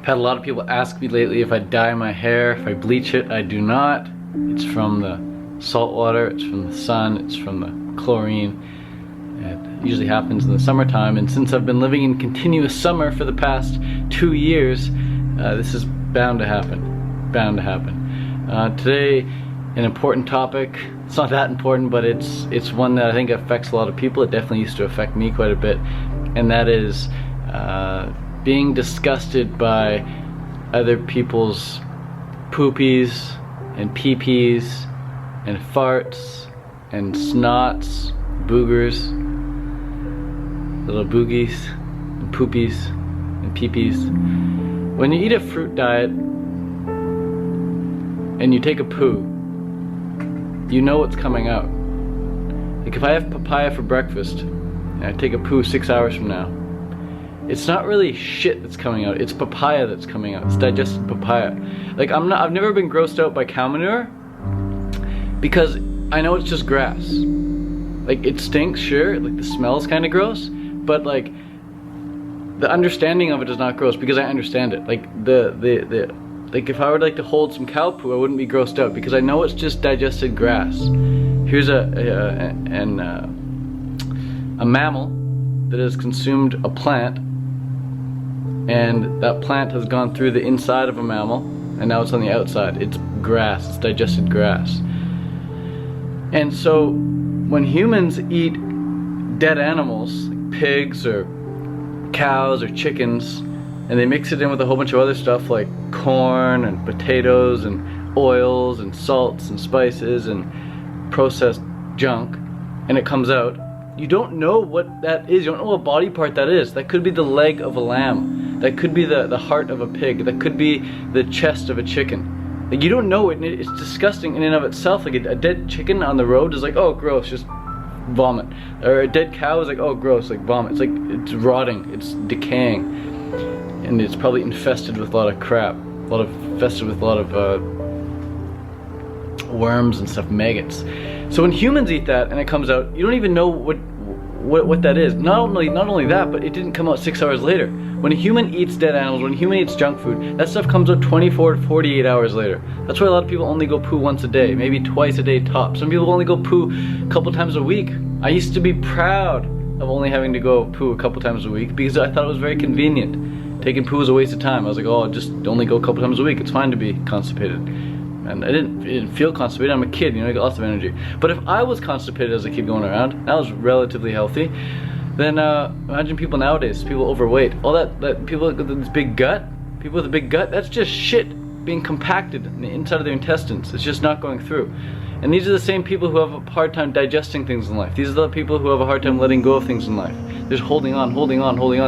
I've had a lot of people ask me lately if I dye my hair, if I bleach it. I do not. It's from the salt water, it's from the sun, it's from the chlorine. It usually happens in the summertime, and since I've been living in continuous summer for the past 2 years, this is bound to happen. Bound to happen. Today, an important topic. It's not that important, but it's one that I think affects a lot of people. It definitely used to affect me quite a bit, and that is being disgusted by other people's poopies and pee-pees and farts and snots, boogers, little boogies and poopies and pee-pees. When you eat a fruit diet and you take a poo, you know what's coming out. Like if I have papaya for breakfast and I take a poo 6 hours from now, it's not really shit that's coming out, it's papaya that's coming out. It's digested papaya. Like I've never been grossed out by cow manure because I know it's just grass. Like it stinks, sure, like the smell's kind of gross, but like the understanding of it is not gross because I understand it. Like like if I would like to hold some cow poo, I wouldn't be grossed out because I know it's just digested grass. Here's a mammal that has consumed a plant, and that plant has gone through the inside of a mammal, and now it's on the outside. It's grass, it's digested grass. And so when humans eat dead animals, like pigs or cows or chickens, and they mix it in with a whole bunch of other stuff like corn and potatoes and oils and salts and spices and processed junk, and it comes out, you don't know what that is. You don't know what body part that is. That could be the leg of a lamb. That could be the heart of a pig. That could be the chest of a chicken. Like you don't know it, and it's disgusting in and of itself. Like a dead chicken on the road is like, oh gross, just vomit. Or a dead cow is like, oh gross, like vomit. It's like, it's rotting, it's decaying. And it's probably infested with a lot of crap. Infested with a lot of worms and stuff, maggots. So when humans eat that and it comes out, you don't even know what that is. Not only that, but it didn't come out 6 hours later. When a human eats dead animals, when a human eats junk food, that stuff comes out 24 to 48 hours later. That's why a lot of people only go poo once a day, maybe twice a day tops. Some people only go poo a couple times a week. I used to be proud of only having to go poo a couple times a week because I thought it was very convenient. Taking poo was a waste of time. I was like, oh, just only go a couple times a week. It's fine to be constipated. And I didn't feel constipated. I'm a kid, you know, I got lots of energy. But if I was constipated as I keep going around, and I was relatively healthy, then imagine people nowadays, people overweight. All that people with this big gut, people with a big gut, that's just shit being compacted in the inside of their intestines. It's just not going through. And these are the same people who have a hard time digesting things in life. These are the people who have a hard time letting go of things in life. They're just holding on.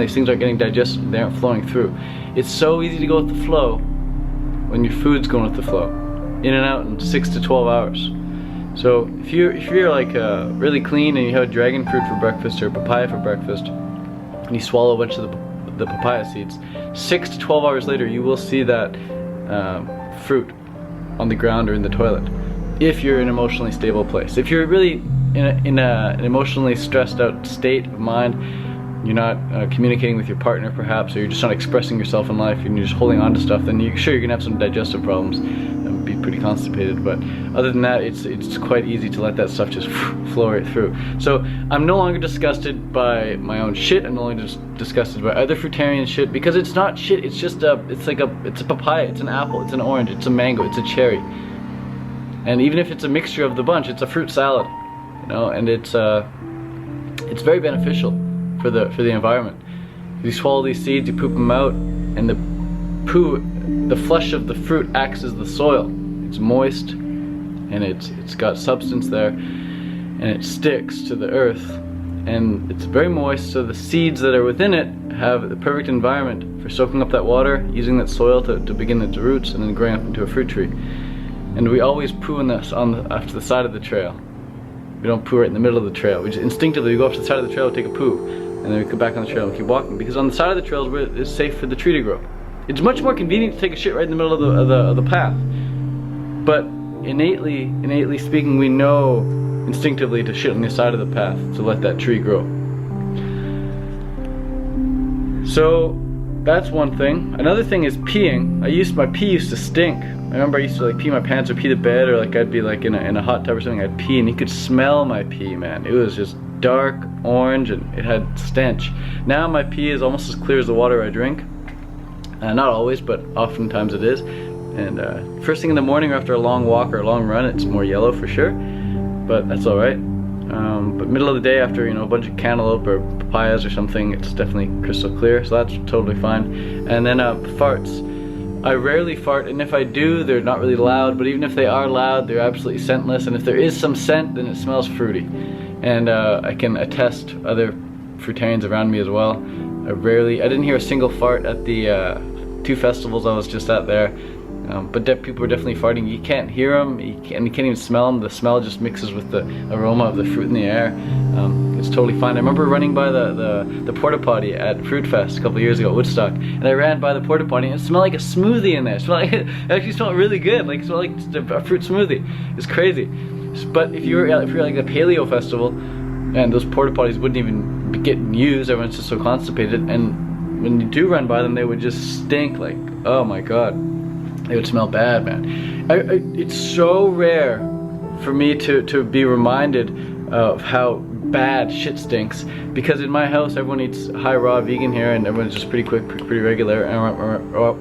These things aren't getting digested, they aren't flowing through. It's so easy to go with the flow when your food's going with the flow. In and out in 6 to 12 hours. So if you're like really clean and you have a dragon fruit for breakfast or papaya for breakfast, and you swallow a bunch of the papaya seeds, 6 to 12 hours later you will see that fruit on the ground or in the toilet. If you're in an emotionally stable place. If you're really in an emotionally stressed out state of mind, you're not communicating with your partner perhaps, or you're just not expressing yourself in life and you're just holding on to stuff, then you're gonna have some digestive problems and be pretty constipated. But other than that, it's quite easy to let that stuff just flow right through. So I'm no longer disgusted by my own shit. I'm no longer just disgusted by other fruitarian shit, because it's not shit. It's just it's a papaya, it's an apple, it's an orange, it's a mango, it's a cherry. And even if it's a mixture of the bunch, it's a fruit salad, you know, and it's very beneficial for the environment. You swallow these seeds, you poop them out, and the flesh of the fruit acts as the soil. It's moist, and it's got substance there, and it sticks to the earth, and it's very moist, so the seeds that are within it have the perfect environment for soaking up that water, using that soil to begin its roots, and then growing up into a fruit tree. And we always poo in this after the side of the trail. We don't poo right in the middle of the trail. We just instinctively go off to the side of the trail, take a poo, and then we come back on the trail and keep walking, because on the side of the trail is where it's safe for the tree to grow. It's much more convenient to take a shit right in the middle of the path. But innately speaking, we know instinctively to shit on the side of the path to let that tree grow. So that's one thing. Another thing is peeing. My pee used to stink. I remember I used to like pee my pants or pee the bed, or like I'd be like in a hot tub or something, I'd pee and you could smell my pee, man. It was just dark orange and it had stench. Now my pee is almost as clear as the water I drink. Not always, but oftentimes it is. And first thing in the morning or after a long walk or a long run, it's more yellow for sure, but that's alright. But middle of the day after, you know, a bunch of cantaloupe or papayas or something, it's definitely crystal clear, so that's totally fine. And then farts. I rarely fart, and if I do, they're not really loud, but even if they are loud, they're absolutely scentless, and if there is some scent, then it smells fruity. And I can attest other fruitarians around me as well. I didn't hear a single fart at the 2 festivals I was just at there. But people were definitely farting. You can't hear them, and you can't even smell them. The smell just mixes with the aroma of the fruit in the air. It's totally fine. I remember running by the porta potty at Fruit Fest a couple of years ago at Woodstock, and I ran by the porta potty and it smelled like a smoothie in there. It actually smelled really good, like it smelled like just a fruit smoothie. It's crazy. But if you're like the paleo festival, and those porta potties wouldn't even be getting used, everyone's just so constipated, and when you do run by them, they would just stink like, oh my god. They would smell bad, man. It's so rare for me to be reminded of how bad shit stinks, because in my house everyone eats high raw vegan here, and everyone's just pretty quick, pretty regular. Or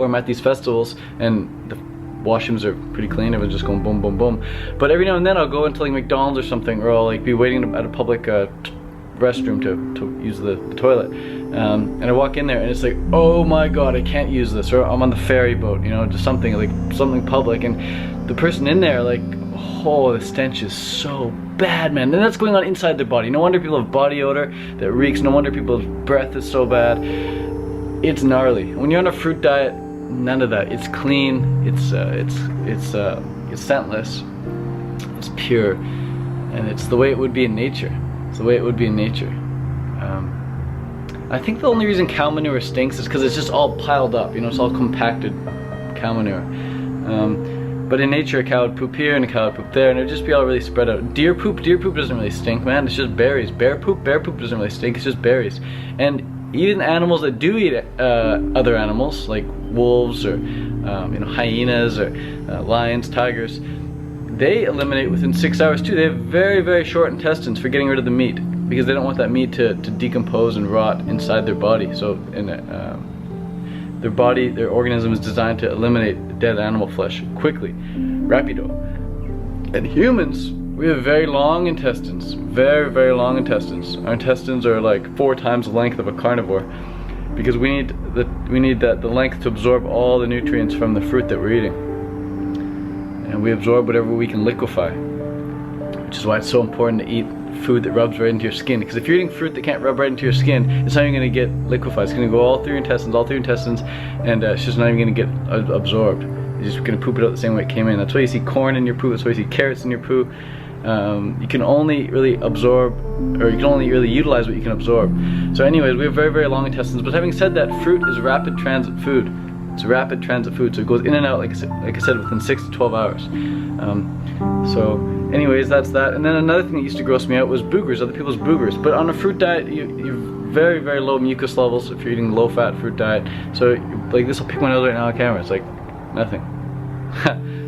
I'm at these festivals and the washrooms are pretty clean, everyone's just going boom, boom, boom. But every now and then I'll go into like McDonald's or something, or I'll like be waiting at a public restroom to use the toilet, and I walk in there and it's like, oh my god, I can't use this, or I'm on the ferry boat, you know, just something public, and the person in there, like, oh, the stench is so bad, man. And that's going on inside their body. No wonder people have body odor that reeks. No wonder people's breath is so bad. It's gnarly. When you're on a fruit diet, none of that. It's clean. It's scentless. It's pure, and it's the way it would be in nature. It's the way it would be in nature. I think the only reason cow manure stinks is because it's just all piled up, you know, it's all compacted cow manure. But in nature, a cow would poop here and a cow would poop there, and it would just be all really spread out. Deer poop doesn't really stink, man, it's just berries. Bear poop doesn't really stink, it's just berries. And even animals that do eat other animals, like wolves or you know, hyenas or lions, tigers, they eliminate within 6 hours too. They have very, very short intestines for getting rid of the meat, because they don't want that meat to decompose and rot inside their body. So their organism is designed to eliminate dead animal flesh quickly, rapido. And humans, we have very long intestines, very, very long intestines. Our intestines are like 4 times the length of a carnivore, because we need the length to absorb all the nutrients from the fruit that we're eating. And we absorb whatever we can liquefy, which is why it's so important to eat food that rubs right into your skin. Because if you're eating fruit that can't rub right into your skin, it's not even going to get liquefied. It's going to go all through your intestines, and it's just not even going to get absorbed. You're just going to poop it out the same way it came in. That's why you see corn in your poo. That's why you see carrots in your poo. You can only really absorb, or you can only really utilize what you can absorb. So anyways, we have very, very long intestines. But having said that, fruit is rapid transit food. It's rapid transit food, so it goes in and out, like I said, within 6 to 12 hours. So anyways, that's that. And then another thing that used to gross me out was boogers, other people's boogers. But on a fruit diet, you've very, very low mucus levels if you're eating a low-fat fruit diet. So like this will pick my nose right now on camera. It's like nothing.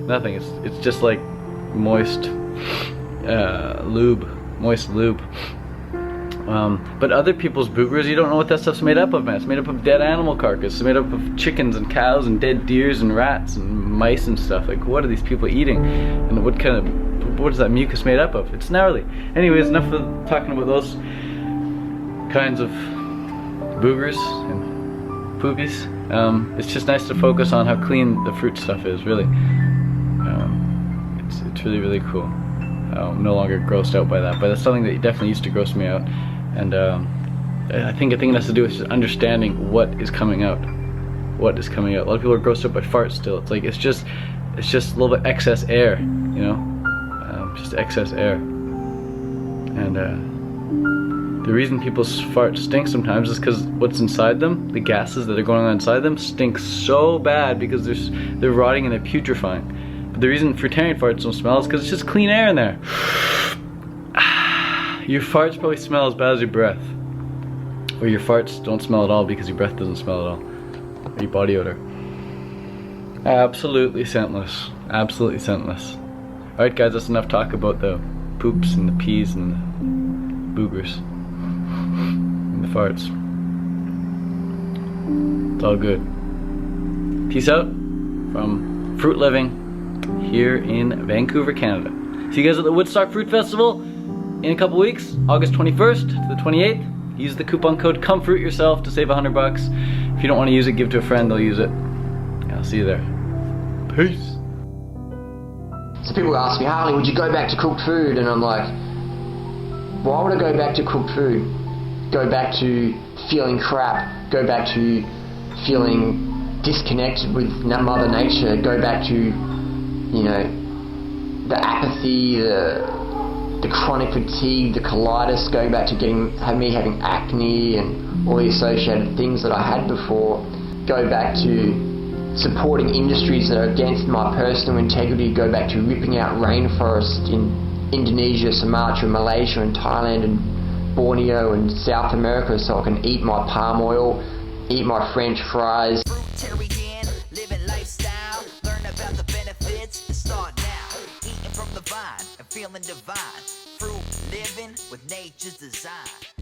Nothing. It's just like moist lube. But other people's boogers, you don't know what that stuff's made up of, man. It's made up of dead animal carcass. It's made up of chickens and cows and dead deers and rats and mice and stuff. Like, what are these people eating? And what is that mucus made up of? It's gnarly. Anyways, enough of talking about those kinds of boogers and poopies. It's just nice to focus on how clean the fruit stuff is, really. It's really, really cool. I'm no longer grossed out by that, but that's something that definitely used to gross me out. And I think a thing it has to do with just understanding what is coming out. What is coming out. A lot of people are grossed out by farts still. It's like it's just a little bit excess air, you know, just excess air. And the reason people's farts stink sometimes is because what's inside them, the gases that are going on inside them, stink so bad because they're rotting and they're putrefying. But the reason fruitarian farts don't smell is because it's just clean air in there. Your farts probably smell as bad as your breath. Or your farts don't smell at all because your breath doesn't smell at all. Or your body odor. Absolutely scentless. Absolutely scentless. Alright guys, that's enough talk about the poops and the pees and the boogers. And the farts. It's all good. Peace out from Fruit Living here in Vancouver, Canada. See you guys at the Woodstock Fruit Festival in a couple weeks, August 21st to the 28th. Use the coupon code COMEFRUITYOURSELF to save $100. If you don't want to use it, give it to a friend, they'll use it. Yeah, I'll see you there. Peace. So people ask me, Harley, would you go back to cooked food? And I'm like, why would I go back to cooked food? Go back to feeling crap, go back to feeling disconnected with Mother Nature, go back to, you know, the apathy, the chronic fatigue, the colitis, going back to me having acne and all the associated things that I had before, go back to supporting industries that are against my personal integrity, go back to ripping out rainforests in Indonesia, Sumatra, Malaysia and Thailand and Borneo and South America so I can eat my palm oil, eat my French fries. Fruitarian, living lifestyle, learn about the benefits and start now. Eating from the vine and feeling divine. Fruit living with nature's design.